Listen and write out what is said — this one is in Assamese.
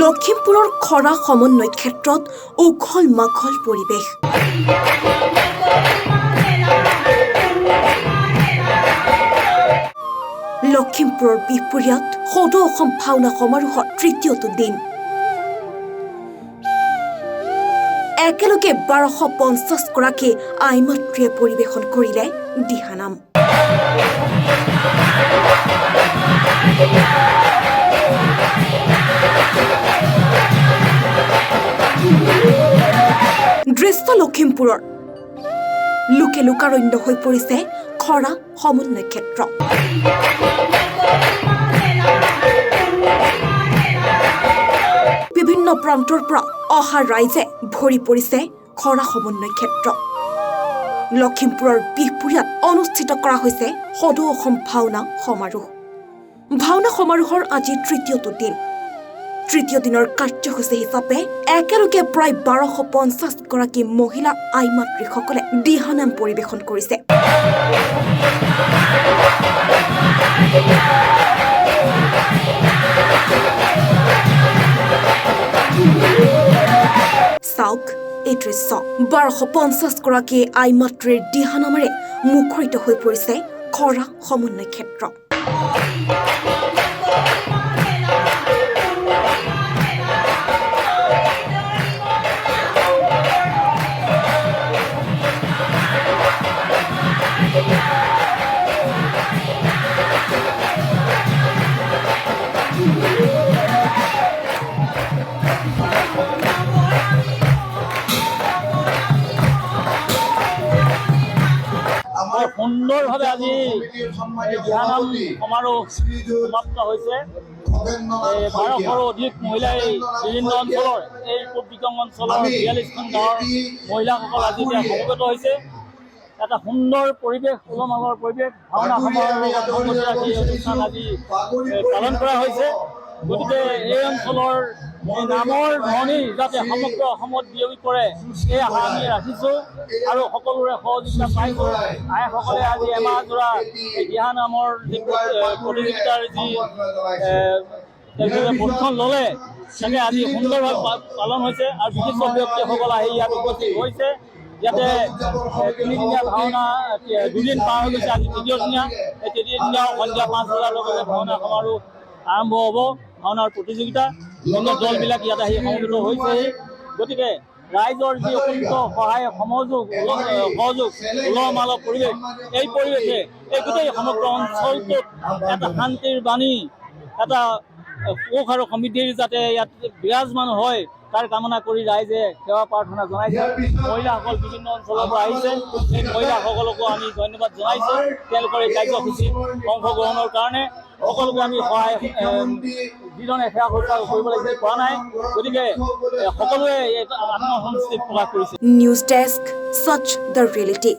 লখিমপুৰৰ খৰা সমন্বয় ক্ষেত্ৰত উখল মাখল পৰিৱেশ। লখিমপুৰৰ বিহপুৰীয়াত সদৌ অসম ভাওনা সমাৰোহৰ তৃতীয়টো দিন। একেলগে 1250 গৰাকী আইমাতৃয়ে পৰিৱেশন কৰিলে দিহানাম। দৃশ্য লখিমপুৰৰ লোকে লোকাৰণ্য হৈ পৰিছে খৰা সমন্বয় ক্ষেত্ৰ। বিভিন্ন প্ৰান্তৰ পৰা অহা ৰাইজে ভৰি পৰিছে খৰা সমন্বয় ক্ষেত্ৰ। লখিমপুৰৰ বিহপুৰীয়াত অনুষ্ঠিত কৰা হৈছে সদৌ অসম ভাওনা সমাৰোহ। ভাওনা সমাৰোহৰ আজি তৃতীয়টো দিন। তৃতীয় দিনৰ কাৰ্যসূচী হিচাপে একেলগে প্ৰায় 1250 গৰাকী মহিলা আইমাতৃসকলে দিহানাম পৰিৱেশন কৰিছে। চাওক এই দৃশ্য। 1250 গৰাকী আইমাতৃৰ দিহানামেৰে মুখৰিত হৈ পৰিছে খৰা সমন্বয় ক্ষেত্ৰ। সুন্দৰভাৱে আজি দিহানাম সমাৰোহ সমাপ্ত হৈছে। 1200ৰো অধিক মহিলাই বিভিন্ন অঞ্চলৰ এই পূব দিকং অঞ্চলৰ 42খন গাঁৱৰ মহিলাসকল আজি এতিয়া সমবেত হৈছে। এটা সুন্দৰ পৰিৱেশ, উলহ-মালহৰ পৰিৱেশ, ভাওনা সমাৰোহ ৰাখি অনুষ্ঠান আজি পালন কৰা হৈছে। গতিকে এই অঞ্চলৰ নামৰ ধ্বনি যাতে সমগ্ৰ অসমত বিয়পি পৰে এই আশা আমি ৰাখিছোঁ আৰু সকলোৰে সহযোগিতা পাইছোঁ। আইসকলে আজি এমাহজোৰা দিহানামৰ যি প্ৰতিযোগিতাৰ যি প্ৰশিক্ষণ ল'লে তাকে আজি সুন্দৰভাৱে পালন হৈছে আৰু বিশিষ্ট ব্যক্তিসকল আহি ইয়াত উপস্থিত হৈছে। ইয়াতে তিনিদিনীয়া ভাওনা দুদিন পাৰ হৈ গৈছে, আজি তৃতীয় দিনীয়া। এই তৃতীয় দিনীয়াও সন্ধিয়া 5 বজালৈকে ভাওনা সমাৰোহ আৰম্ভ হ'ব। ভাওনাৰ প্ৰতিযোগিতা বিভিন্ন দলবিলাক ইয়াত আহি সমবেত হৈছেহি। গতিকে ৰাইজৰ যি অকুণ্ঠ সহায় সহযোগ উলহ-মালহ পৰিৱেশ, এই পৰিৱেশে এই গোটেই সমগ্ৰ অঞ্চলটোত এটা শান্তিৰ বাণী, এটা সুখ আৰু সমৃদ্ধিৰ যাতে ইয়াত বিৰাজমান হয় তাৰ কামনা কৰি ৰাইজে সেৱা প্ৰাৰ্থনা জনাইছে। মহিলাসকল বিভিন্ন অঞ্চলৰ পৰা আহিছে। এই মহিলাসকলকো আমি ধন্যবাদ জনাইছোঁ তেওঁলোকৰ এই কাৰ্যসূচীত অংশগ্ৰহণৰ কাৰণে। সকলোকে আমি সহায় যিধৰণে সেৱা সৎকাৰ কৰিব লাগিছিল পৰা নাই, গতিকে সকলোৱে আত্মসন্তুষ্টি প্ৰকাশ কৰিছে। নিউজ ডেস্ক, সচ দ্য ৰিয়েলিটি।